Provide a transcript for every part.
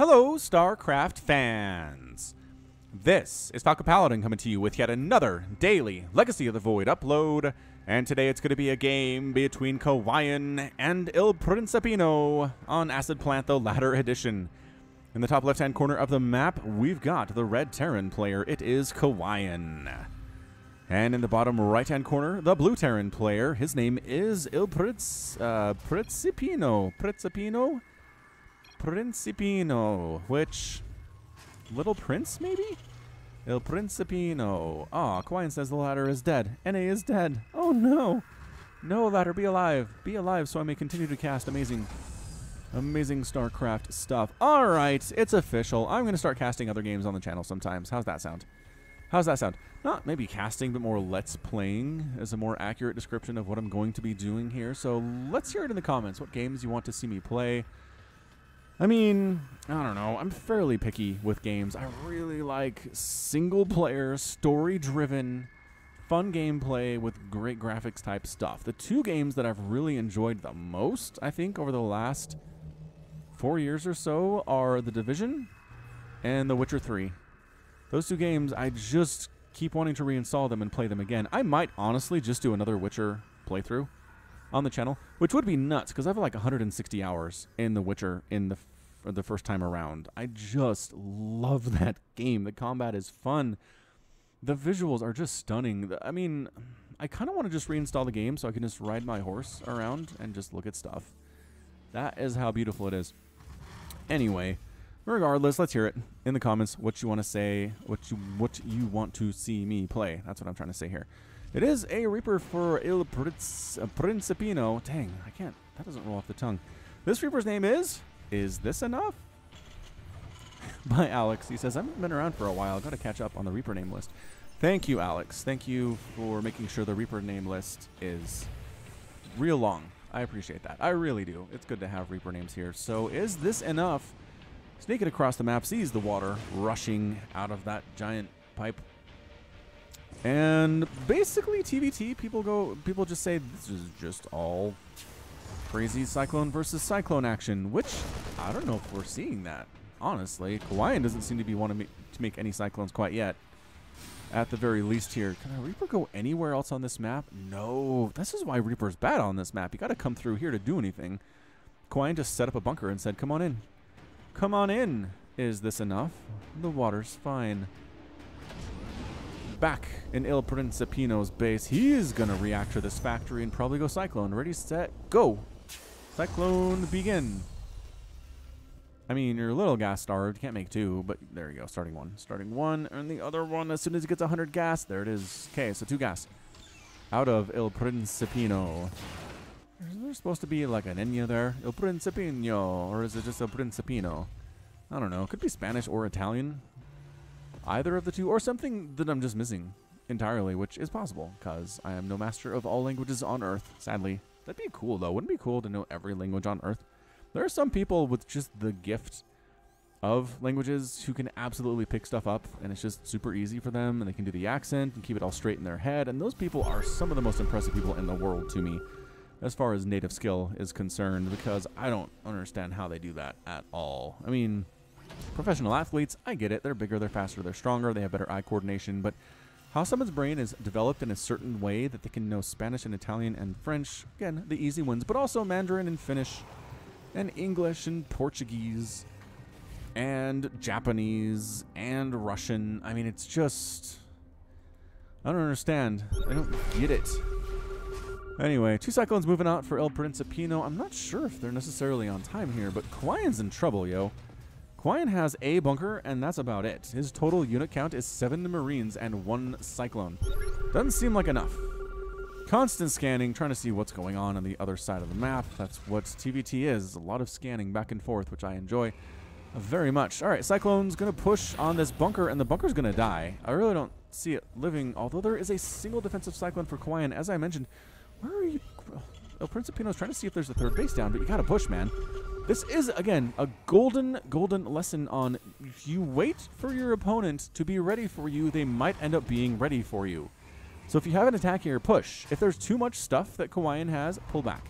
Hello, StarCraft fans! This is Falcon Paladin coming to you with yet another daily Legacy of the Void upload, and today it's going to be a game between Kawaiian and IlPrincipino on Acid Plant, the latter edition. In the top left-hand corner of the map, we've got the red Terran player. It is Kawaiian. And in the bottom right-hand corner, the blue Terran player. His name is IlPrincipino. Principino, which... Little Prince, maybe? IlPrincipino. Aw, Kawaiian says the ladder is dead. NA is dead. Oh no! No, ladder, be alive. Be alive so I may continue to cast amazing StarCraft stuff. Alright, it's official. I'm going to start casting other games on the channel sometimes. How's that sound? How's that sound? Not maybe casting, but more let's playing is a more accurate description of what I'm going to be doing here. So let's hear it in the comments. What games you want to see me play? I mean, I don't know. I'm fairly picky with games. I really like single-player, story-driven, fun gameplay with great graphics type stuff. The two games that I've really enjoyed the most, I think, over the last 4 years or so are The Division and The Witcher 3. Those two games, I just keep wanting to reinstall them and play them again. I might honestly just do another Witcher playthrough on the channel, which would be nuts because I have like 160 hours in The Witcher in the first time around. I just love that game. The combat is fun. The visuals are just stunning. I mean, I kind of want to just reinstall the game so I can just ride my horse around and just look at stuff. That is how beautiful it is. Anyway, regardless, let's hear it in the comments what you want to say, what you want to see me play. That's what I'm trying to say here. It is a Reaper for IlPrincipino. Dang, I can't. That doesn't roll off the tongue. This Reaper's name is This Enough? By Alex. He says, I haven't been around for a while. Got to catch up on the Reaper name list. Thank you, Alex. Thank you for making sure the Reaper name list is real long. I appreciate that. I really do. It's good to have Reaper names here. So is this enough? Sneaking across the map, sees the water rushing out of that giant pipe. And basically TVT, people just say this is just all crazy Cyclone versus Cyclone action, which I don't know if we're seeing that, honestly. Kawaiian doesn't seem to be wanting to make any Cyclones quite yet, at the very least here. Can a Reaper go anywhere else on this map? No, this is why Reaper's bad on this map. You got to come through here to do anything. Kawaiian just set up a bunker and said, come on in. Come on in. Is this enough? The water's fine. Back in IlPrincipino's base, he's gonna react to this factory and probably go Cyclone. Ready, set, go! Cyclone, begin. I mean, you're a little gas starved. You can't make two, but there you go. Starting one. Starting one, and the other one as soon as it gets 100 gas. There it is. Okay, so 2 gas. Out of IlPrincipino. Is there supposed to be like an Enya there? IlPrincipino, or is it just IlPrincipino? I don't know. Could be Spanish or Italian. Either of the two, or something that I'm just missing entirely, which is possible, because I am no master of all languages on Earth, sadly. That'd be cool, though. Wouldn't it be cool to know every language on Earth? There are some people with just the gift of languages who can absolutely pick stuff up, and it's just super easy for them, and they can do the accent and keep it all straight in their head, and those people are some of the most impressive people in the world to me, as far as native skill is concerned, because I don't understand how they do that at all. I mean, professional athletes, I get it. They're bigger, they're faster, they're stronger, they have better eye coordination, but how someone's brain is developed in a certain way that they can know Spanish and Italian and French, again, the easy ones, but also Mandarin and Finnish and English and Portuguese and Japanese and Russian. I mean, it's just... I don't understand. I don't get it. Anyway, 2 Cyclones moving out for IlPrincipino. I'm not sure if they're necessarily on time here, but Kawaiian's in trouble, yo. Kawaiian has a bunker, and that's about it. His total unit count is 7 Marines and 1 Cyclone. Doesn't seem like enough. Constant scanning, trying to see what's going on the other side of the map. That's what TVT is. A lot of scanning back and forth, which I enjoy very much. All right, Cyclone's going to push on this bunker, and the bunker's going to die. I really don't see it living, although there is a single defensive Cyclone for Kawaiian. As I mentioned, where are you? IlPrincipino's trying to see if there's a 3rd base down, but you got to push, man. This is, again, a golden lesson on if you wait for your opponent to be ready for you, they might end up being ready for you. So if you have an attack here, push. If there's too much stuff that Kawaiian has, pull back.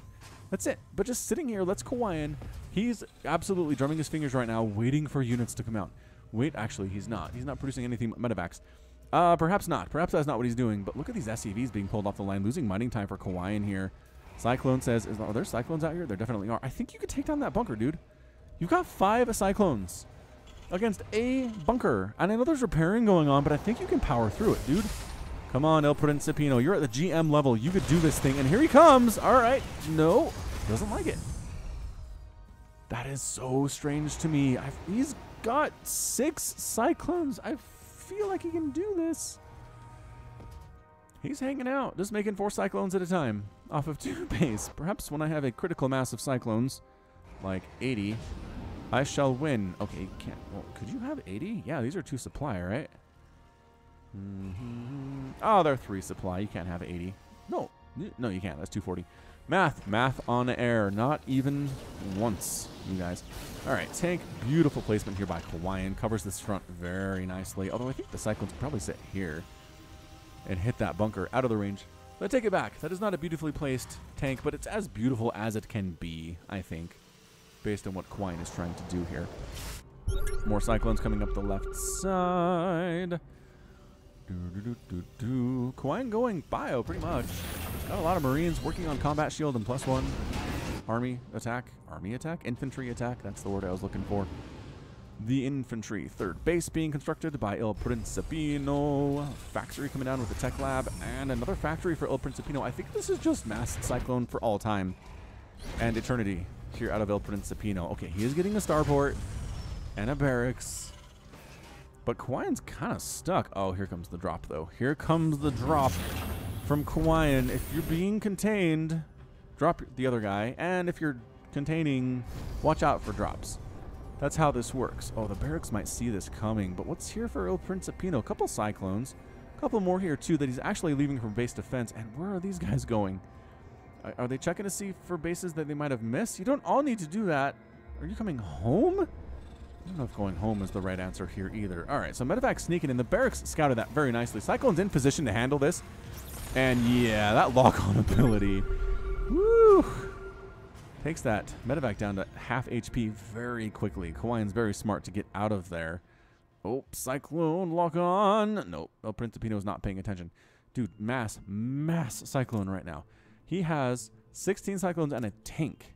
That's it. But just sitting here, let's Kawaiian. He's absolutely drumming his fingers right now, waiting for units to come out. Wait, actually, he's not. He's not producing anything but medevacs. Perhaps not. Perhaps that's not what he's doing. But look at these SCVs being pulled off the line, losing mining time for Kawaiian here. Cyclone says, are there Cyclones out here? There definitely are. I think you could take down that bunker, dude. You've got 5 Cyclones against a bunker. And I know there's repairing going on, but I think you can power through it, dude. Come on, IlPrincipino. You're at the GM level. You could do this thing. And here he comes. All right. No. Doesn't like it. That is so strange to me. He's got 6 Cyclones. I feel like he can do this. He's hanging out, just making 4 Cyclones at a time off of 2 base. Perhaps when I have a critical mass of Cyclones, like 80, I shall win. Okay, can't. Well, could you have 80? Yeah, these are 2 supply, right? Oh, they're 3 supply. You can't have 80. No, you can't. That's 240. Math on the air. Not even once, you guys. All right, tank. Beautiful placement here by Kawaiian. Covers this front very nicely. Although I think the Cyclones could probably sit here and hit that bunker out of the range. But I take it back. That is not a beautifully placed tank, but it's as beautiful as it can be, I think, based on what Kawaiian is trying to do here. More Cyclones coming up the left side. Kawaiian going bio, pretty much. Got a lot of Marines working on combat shield and +1. Army attack. Infantry attack. That's the word I was looking for. The infantry. 3rd base being constructed by IlPrincipino. Factory coming down with the tech lab. And another factory for IlPrincipino. I think this is just mass Cyclone for all time and eternity here out of IlPrincipino. Okay, he is getting a starport and a barracks. But Kawaiian's kind of stuck. Oh, here comes the drop, though. Here comes the drop from Kawaiian. If you're being contained, drop the other guy. And if you're containing, watch out for drops. That's how this works. Oh, the barracks might see this coming. But what's here for IlPrincipino? A couple Cyclones. A couple more here, too, that he's actually leaving for base defense. And where are these guys going? Are they checking to see for bases that they might have missed? You don't all need to do that. Are you coming home? I don't know if going home is the right answer here either. All right, so medevac sneaking in. The barracks scouted that very nicely. Cyclone's in position to handle this. And yeah, that lock-on ability. Woo! Takes that medevac down to half HP very quickly. Kawaiian's very smart to get out of there. Oh, Cyclone, lock on. Nope, IlPrincipino's not paying attention. Dude, mass Cyclone right now. He has 16 Cyclones and a tank.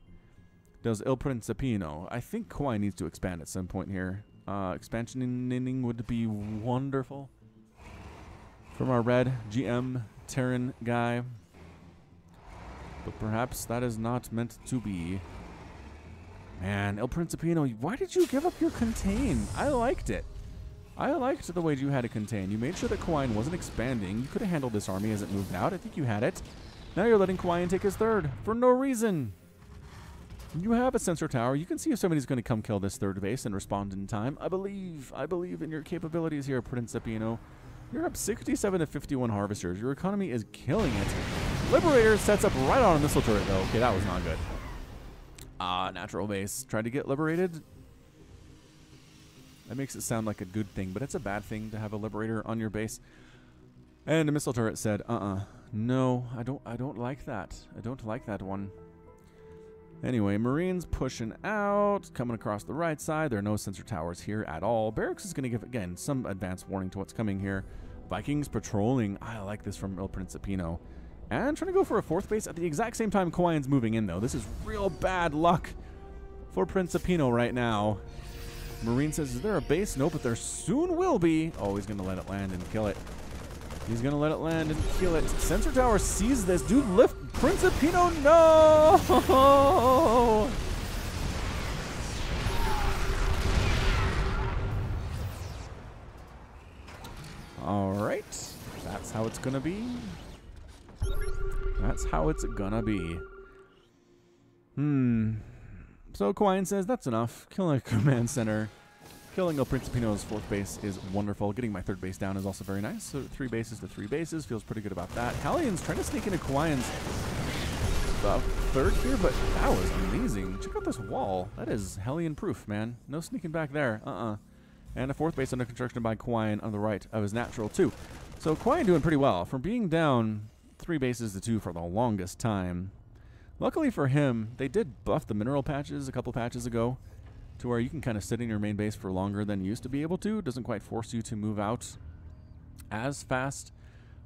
Does IlPrincipino. I think Kawaiian needs to expand at some point here. Expansioning would be wonderful. From our red GM Terran guy. But perhaps that is not meant to be. Man, IlPrincipino, why did you give up your contain? I liked it. I liked the way you had to contain. You made sure that Kawaiian wasn't expanding. You could have handled this army as it moved out. I think you had it. Now you're letting Kawaiian take his 3rd for no reason. You have a sensor tower. You can see if somebody's going to come kill this 3rd base and respond in time. I believe in your capabilities here, Principino. You're up 67 to 51 harvesters. Your economy is killing it. Liberator sets up right on a missile turret, though. Okay, that was not good. Natural base. Tried to get liberated. That makes it sound like a good thing, but it's a bad thing to have a Liberator on your base. And a missile turret said, no, I don't like that. I don't like that one. Anyway, Marines pushing out, coming across the right side. There are no sensor towers here at all. Barracks is going to give, again, some advance warning to what's coming here. Vikings patrolling. I like this from IlPrincipino. And trying to go for a 4th base at the exact same time Kawaiian's moving in, though. This is real bad luck for Principino right now. Marine says, is there a base? Nope, but there soon will be. Oh, he's going to let it land and kill it. He's going to let it land and kill it. Sensor tower sees this. Dude, lift Principino. No! All right. That's how it's going to be. That's how it's going to be. So Kawaiian says, that's enough. Killing a command center. Killing IlPrincipino's 4th base is wonderful. Getting my 3rd base down is also very nice. So 3 bases to 3 bases. Feels pretty good about that. Hellions trying to sneak into Kawaiian's 3rd here, but that was amazing. Check out this wall. That is Hellion proof, man. No sneaking back there. And a 4th base under construction by Kawaiian on the right of his natural, too. So Kawaiian doing pretty well. From being down 3 bases to 2 for the longest time. Luckily for him, they did buff the mineral patches a couple patches ago to where you can kind of sit in your main base for longer than you used to be able to. It doesn't quite force you to move out as fast,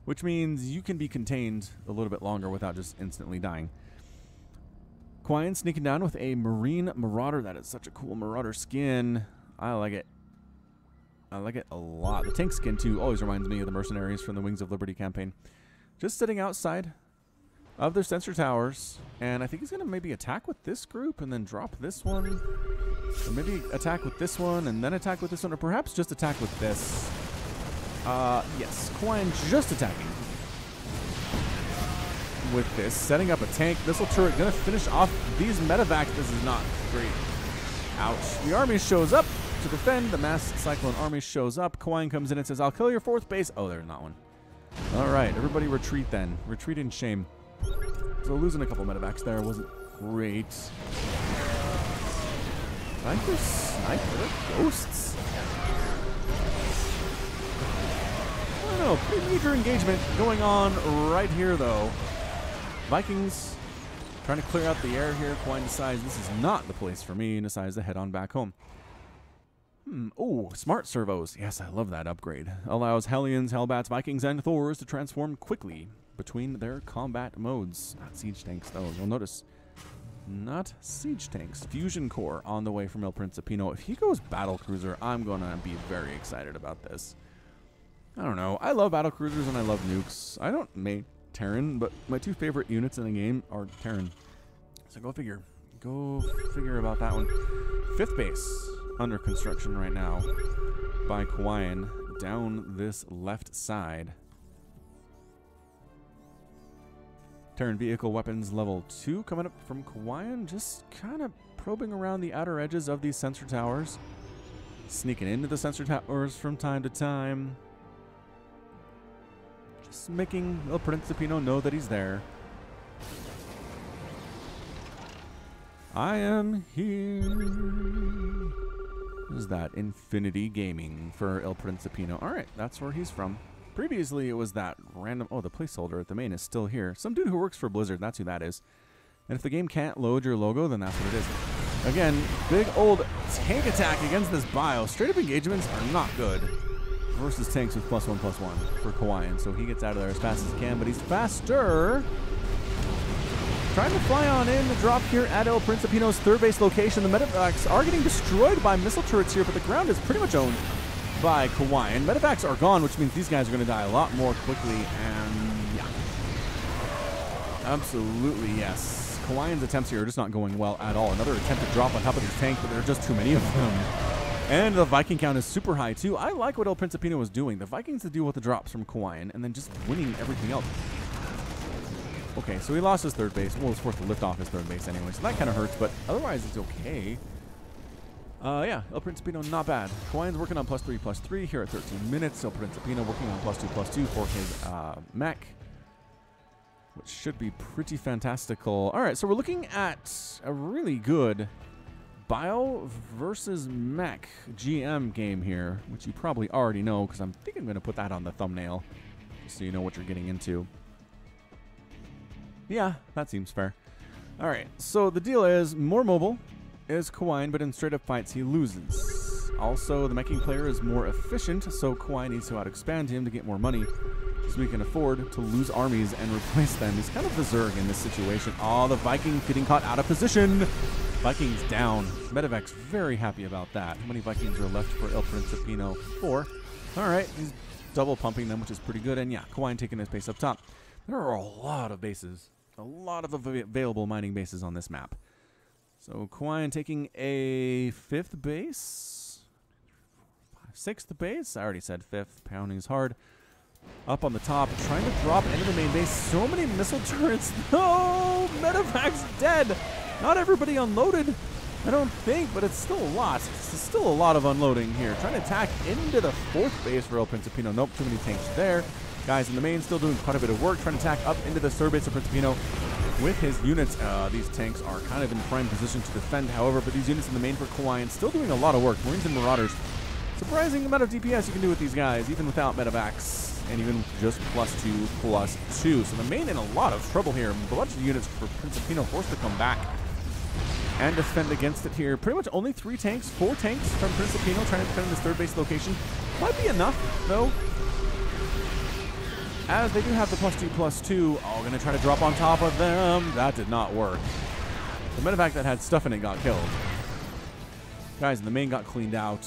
which means you can be contained a little bit longer without just instantly dying. Kawaiian sneaking down with a Marine Marauder. That is such a cool Marauder skin. I like it. I like it a lot. The tank skin, too, always reminds me of the Mercenaries from the Wings of Liberty campaign. Just sitting outside of their sensor towers, and I think he's going to maybe attack with this group and then drop this one. Or maybe attack with this one and then attack with this one, or perhaps just attack with this. Yes, Kawaiian just attacking with this, setting up a tank. Missile turret going to finish off these medevacs. This is not great. Ouch. The army shows up to defend. The mass cyclone army shows up. Kawaiian comes in and says, I'll kill your 4th base. Oh, there's not one. All right, everybody retreat then. Retreat in shame. So losing a couple medevacs there wasn't great. Sniper, sniper, ghosts. I don't know, pretty major engagement going on right here though. Vikings trying to clear out the air here. Kawaiian decides this is not the place for me and decides to head on back home. Oh, smart servos. Yes, I love that upgrade. Allows Hellions, Hellbats, Vikings, and Thors to transform quickly between their combat modes. Not siege tanks, though. You'll notice, not siege tanks. Fusion core on the way from IlPrincipino. If he goes battle cruiser, I'm going to be very excited about this. I don't know. I love battle cruisers and I love nukes. I don't make Terran, but my 2 favorite units in the game are Terran. So go figure. Go figure about that one. 5th base under construction right now by Kawaiian down this left side. Terran vehicle weapons level 2 coming up from Kawaiian, just kind of probing around the outer edges of these sensor towers, sneaking into the sensor towers from time to time, just making IlPrincipino know that he's there. I am here. Is that Infinity Gaming for IlPrincipino? All right, that's where he's from. Previously, it was that random... Oh, the placeholder at the main is still here. Some dude who works for Blizzard, that's who that is. And if the game can't load your logo, then that's what it is. Again, big old tank attack against this bio. Straight-up engagements are not good versus tanks with +1/+1 for Kawaiian. So he gets out of there as fast as he can, but he's faster. Trying to fly on in the drop here at IlPrincipino's 3rd base location. The medevacs are getting destroyed by missile turrets here, but the ground is pretty much owned by Kawaiian. Medevacs are gone, which means these guys are going to die a lot more quickly, and yeah. Absolutely, yes. Kawaiian's attempts here are just not going well at all. Another attempt to drop on top of this tank, but there are just too many of them. And the Viking count is super high, too. I like what IlPrincipino was doing. The Vikings to deal with the drops from Kawaiian, and then just winning everything else. Okay, so he lost his 3rd base. Well, he was forced to lift off his 3rd base anyway, so that kind of hurts, but otherwise it's okay. Yeah, IlPrincipino not bad. Kawaiian's working on +3/+3 here at 13 minutes. IlPrincipino working on +2/+2 for his mech, which should be pretty fantastical. All right, so we're looking at a really good bio versus mech GM game here, which you probably already know because I'm thinking I'm going to put that on the thumbnail just so you know what you're getting into. Yeah, that seems fair. All right, so the deal is more mobile is Kawaiian, but in straight-up fights, he loses. Also, the meching player is more efficient, so Kawaiian needs to out-expand him to get more money so he can afford to lose armies and replace them. He's kind of the Zerg in this situation. Oh, the Vikings getting caught out of position. Vikings down. Medevac's very happy about that. How many Vikings are left for IlPrincipino? 4. All right, he's double pumping them, which is pretty good. And yeah, Kawaiian taking his base up top. There are a lot of bases. A lot of available mining bases on this map. So Kawaiian taking a 5th base. 6th base. I already said 5th. Pounding is hard. Up on the top. Trying to drop into the main base. So many missile turrets. No! Medevac's dead. Not everybody unloaded. I don't think, but it's still a lot. It's still a lot of unloading here. Trying to attack into the 4th base for IlPrincipino. Nope, too many tanks there. Guys in the main still doing quite a bit of work. Trying to attack up into the 3rd base of Principino with his units. These tanks are kind of in prime position to defend, however, but these units in the main for Kawaiian still doing a lot of work. Marines and Marauders. Surprising amount of DPS you can do with these guys, even without medevacs. and even just +2/+2. So the main in a lot of trouble here. A bunch of units for Principino forced to come back and defend against it here. Pretty much only 4 tanks from Principino trying to defend this third base location. Might be enough, though, as they do have the +2/+2. Oh, going to try to drop on top of them. That did not work. The medevac that had stuff in it got killed. Guys in the main got cleaned out.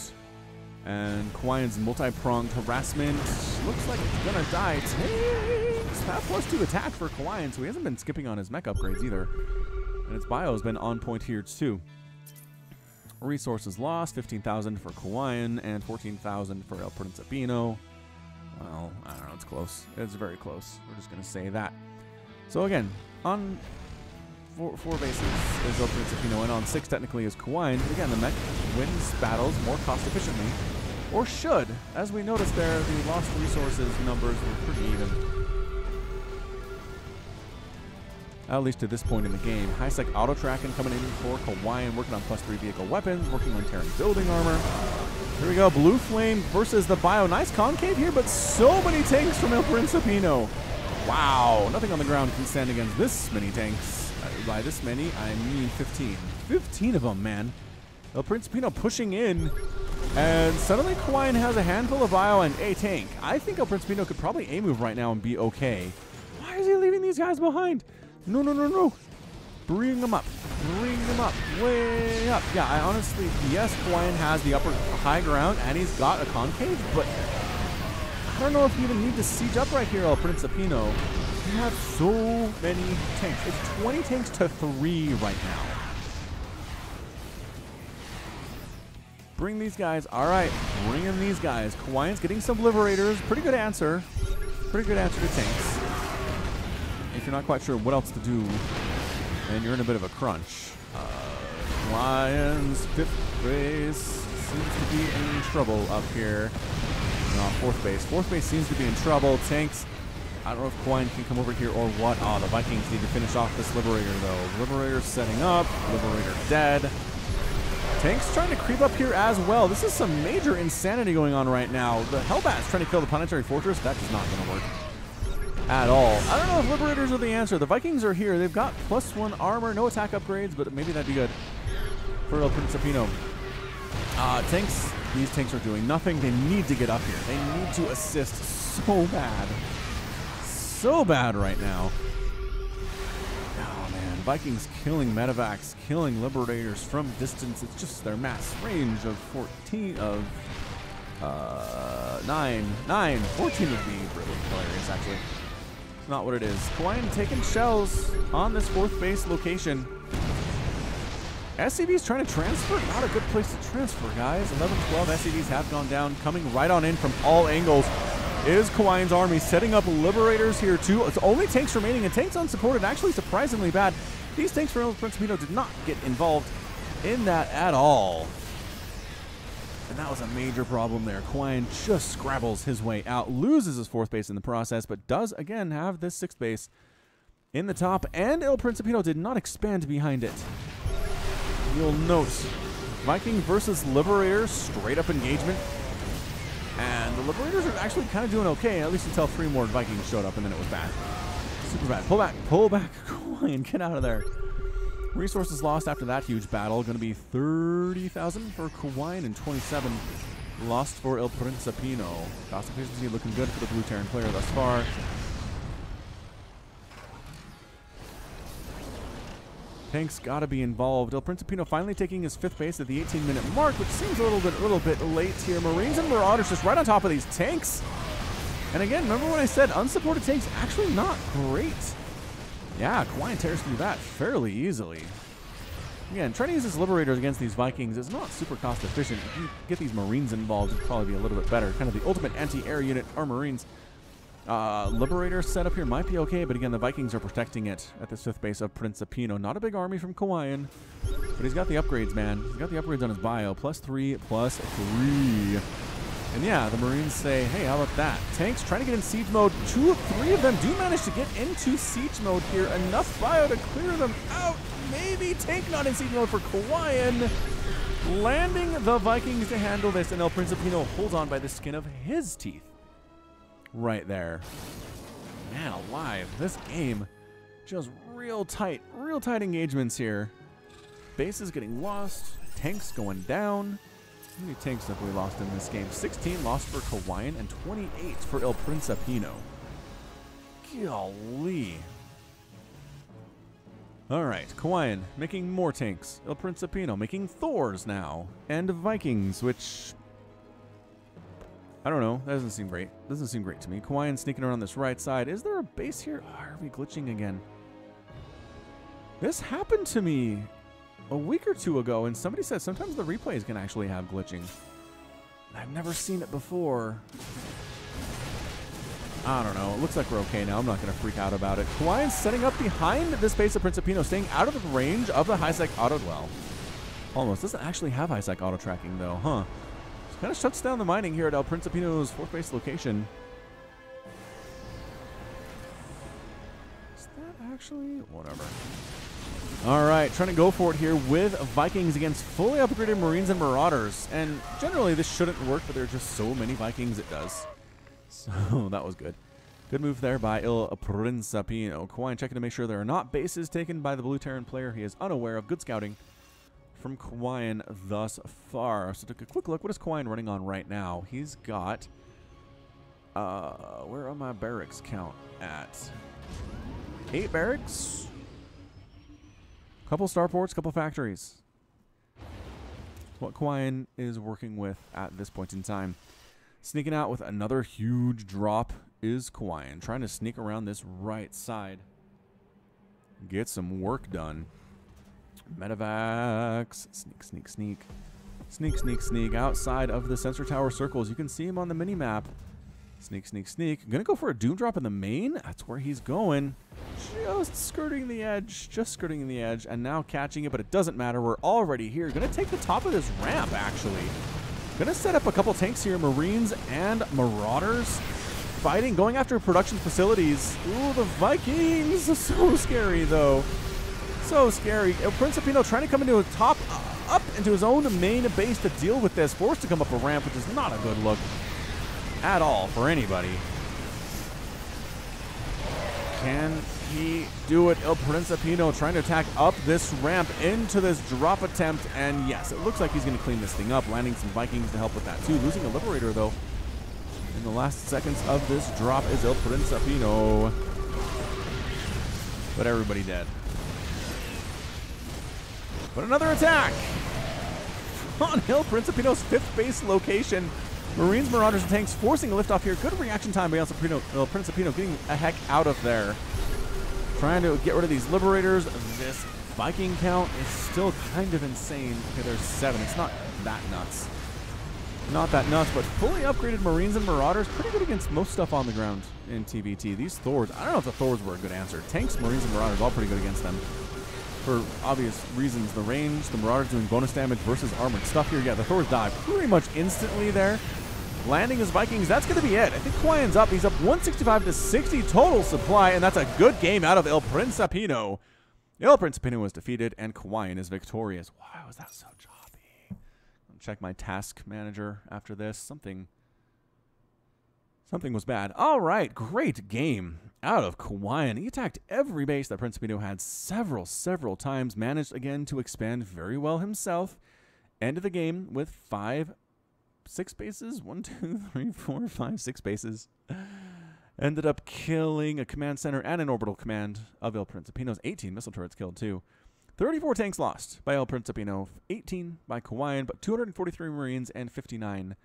And Kawaiian's multi-pronged harassment looks like it's going to die. Tanks have +2 attack for Kawaiian, so he hasn't been skipping on his mech upgrades either. And its bio has been on point here too. Resources lost, 15,000 for Kawaiian and 14,000 for IlPrincipino. Well, I don't know, it's close. It's very close. We're just going to say that. So again, on 4 bases is IlPrincipino, and on 6 technically is Kawaiian. But again, the mech wins battles more cost efficiently. Or should. As we noticed there, the lost resources numbers were pretty even. At least to this point in the game. High-sec auto-tracking coming in for Kawaiian, working on +3 vehicle weapons, working on tearing building armor. Here we go, Blue Flame versus the Bio. Nice concave here, but so many tanks from IlPrincipino. Wow, nothing on the ground can stand against this many tanks. By this many, I mean 15. 15 of them, man. IlPrincipino pushing in, and suddenly Kawaiian has a handful of Bio and a tank. I think IlPrincipino could probably A-move right now and be okay. Why is he leaving these guys behind? No, no, no, no. Bring them up. Bring them up. Way up. Yeah, I honestly, yes, Kawaiian has the high ground, and he's got a concave, but I don't know if you even need to siege up right here, IlPrincipino. You have so many tanks. It's 20 tanks to 3 right now. Bring these guys. All right, bring in these guys. Kawaiian's getting some Liberators. Pretty good answer. Pretty good answer to tanks. If you're not quite sure what else to do, and you're in a bit of a crunch. Kawaiian's 5th base seems to be in trouble up here. No, 4th base. 4th base seems to be in trouble. Tanks, I don't know if Kawaiian can come over here or what. Oh, the Vikings need to finish off this Liberator, though. Liberator setting up. Liberator dead. Tanks trying to creep up here as well. This is some major insanity going on right now. The Hellbat's trying to kill the Planetary Fortress. That is not going to work at all. I don't know if Liberators are the answer. The Vikings are here. They've got +1 armor, no attack upgrades, but maybe that'd be good for IlPrincipino. Tanks, these tanks are doing nothing. They need to get up here. They need to assist so bad. So bad right now. Oh man, Vikings killing medevacs, killing Liberators from distance. It's just their mass range of 14 of 9. 14 would be really hilarious, actually. Not what it is. Kawaiian taking shells on this 4th base location. SCV's trying to transfer. Not a good place to transfer, guys. 11, 12 SCVs have gone down. Coming right on in from all angles is Kawaiian's army. Setting up Liberators here, too. It's only tanks remaining, and tanks unsupported. Actually, surprisingly bad. These tanks for IlPrincipino did not get involved in that at all. And that was a major problem there. Kawaiian just scrabbles his way out, loses his 4th base in the process, but does, again, have this 6th base in the top, and IlPrincipino did not expand behind it. You'll note, Viking versus Liberator, straight up engagement. And the Liberators are actually kind of doing okay, at least until 3 more Vikings showed up, and then it was bad. Super bad. Pull back, Kawaiian, get out of there. Resources lost after that huge battle. Going to be 30,000 for Kawaiian and 27 lost for IlPrincipino. Cost efficiency looking good for the Blue Terran player thus far. Tanks got to be involved. IlPrincipino finally taking his 5th base at the 18-minute mark, which seems a little bit late here. Marines and Marauders just right on top of these tanks. And again, remember when I said unsupported tanks actually not great. Yeah, Kawaiian tears through that fairly easily. Again, trying to use his Liberators against these Vikings is not super cost efficient. If you get these Marines involved, it'd probably be a little bit better. Kind of the ultimate anti-air unit are Marines. Liberator setup here might be okay, but again, the Vikings are protecting it at this 5th base of Principino. Not a big army from Kawaiian, but he's got the upgrades, man. He's got the upgrades on his bio. +3/+3. And yeah, the Marines say, hey, how about that? Tanks trying to get in siege mode. 2 of 3 of them do manage to get into siege mode here. Enough bio to clear them out. Maybe tank not in siege mode for Kawaiian. Landing the Vikings to handle this, and IlPrincipino holds on by the skin of his teeth. right there. Man alive, this game just real tight engagements here. Bases getting lost, tanks going down. How many tanks have we lost in this game? 16 lost for Kawaiian and 28 for IlPrincipino. Golly. Alright, Kawaiian making more tanks. IlPrincipino making Thors now. And Vikings, which... I don't know. That doesn't seem great. Doesn't seem great to me. Kawaiian sneaking around this right side. Is there a base here? Oh, are we glitching again? This happened to me a week or two ago, and somebody said sometimes the replays can actually have glitching. I've never seen it before. I don't know. It looks like we're okay now. I'm not going to freak out about it. Kawaiian setting up behind this base of Principino, staying out of the range of the high-sec auto dwell. Almost. Doesn't actually have high-sec auto tracking, though, huh? Kind of shuts down the mining here at IlPrincipino's 4th base location. Is that actually? Whatever. Alright, trying to go for it here with Vikings against fully upgraded Marines and Marauders. And generally this shouldn't work, but there are just so many Vikings it does. So that was good. Good move there by IlPrincipino. Kawaiian checking to make sure there are not bases taken by the Blue Terran player. He is unaware of good scouting from Kawaiian thus far. So take a quick look. What is Kawaiian running on right now? He's got... where are my barracks count at? 8 barracks? Couple starports, couple factories. What Kawaiian is working with at this point in time. Sneaking out with another huge drop is Kawaiian. Trying to sneak around this right side. Get some work done. Medevacs. Sneak, sneak, sneak. Sneak, sneak, sneak. Outside of the sensor tower circles. You can see him on the mini-map. Sneak, sneak, sneak. Gonna go for a doom drop in the main. That's where he's going. Just skirting the edge. Just skirting the edge. And now catching it, but it doesn't matter. We're already here. Gonna take the top of this ramp, actually. Gonna set up a couple tanks here. Marines and Marauders. Fighting, going after production facilities. Ooh, the Vikings. So scary, though. So scary. IlPrincipino trying to come into a top, up into his own main base to deal with this. Forced to come up a ramp, which is not a good look at all for anybody. Can he do it? IlPrincipino trying to attack up this ramp into this drop attempt. And yes, it looks like he's going to clean this thing up. Landing some Vikings to help with that too. Losing a Liberator, though. In the last seconds of this drop is IlPrincipino. But everybody dead. But another attack on IlPrincipino's 5th base location. Marines, Marauders, and tanks forcing a lift off here. Good reaction time by IlPrincipino getting a heck out of there. Trying to get rid of these Liberators. This Viking count is still kind of insane. Okay, there's 7. It's not that nuts. Not that nuts, but fully upgraded Marines and Marauders. Pretty good against most stuff on the ground in TVT. These Thors, I don't know if the Thors were a good answer. Tanks, Marines, and Marauders, all pretty good against them. For obvious reasons, the range, the Marauders doing bonus damage versus armored stuff here. Yeah, the Thors die pretty much instantly there. Landing his Vikings, that's going to be it. I think Kawaiian's up. He's up 165 to 60 total supply, and that's a good game out of IlPrincipino. IlPrincipino was defeated, and Kawaiian is victorious. Why was that so choppy? I'll check my task manager after this. Something was bad. All right, great game out of Kawaiian. He attacked every base that Principino had several times. Managed again to expand very well himself. Ended the game with 6 bases. 1, 2, 3, 4, 5, 6 bases. Ended up killing a command center and an orbital command of IlPrincipino's. 18 missile turrets killed too. 34 tanks lost by IlPrincipino. 18 by Kawaiian, but 243 Marines and 59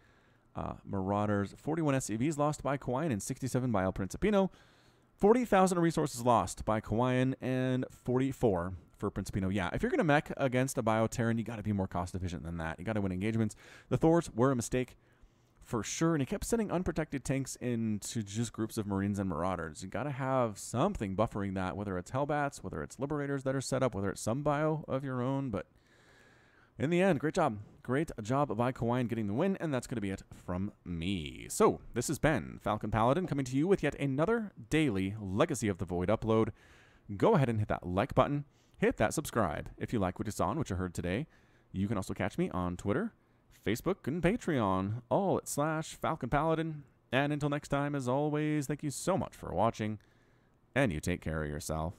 Marauders. 41 SCVs lost by Kawaiian and 67 by IlPrincipino. 40,000 resources lost by Kawaiian and 44 for Principino. Yeah, if you're going to mech against a Bioterran, you got to be more cost efficient than that. You got to win engagements. The Thors were a mistake for sure, and he kept sending unprotected tanks into just groups of Marines and Marauders. You got to have something buffering that, whether it's Hellbats, whether it's Liberators that are set up, whether it's some bio of your own, but in the end, great job. Great job by Kawaiian getting the win, and that's going to be it from me. So, this has been Falcon Paladin coming to you with yet another daily Legacy of the Void upload. Go ahead and hit that like button. Hit that subscribe if you like what you saw and what you heard today. You can also catch me on Twitter, Facebook, and Patreon, all at /Falcon Paladin. And until next time, as always, thank you so much for watching, and you take care of yourself.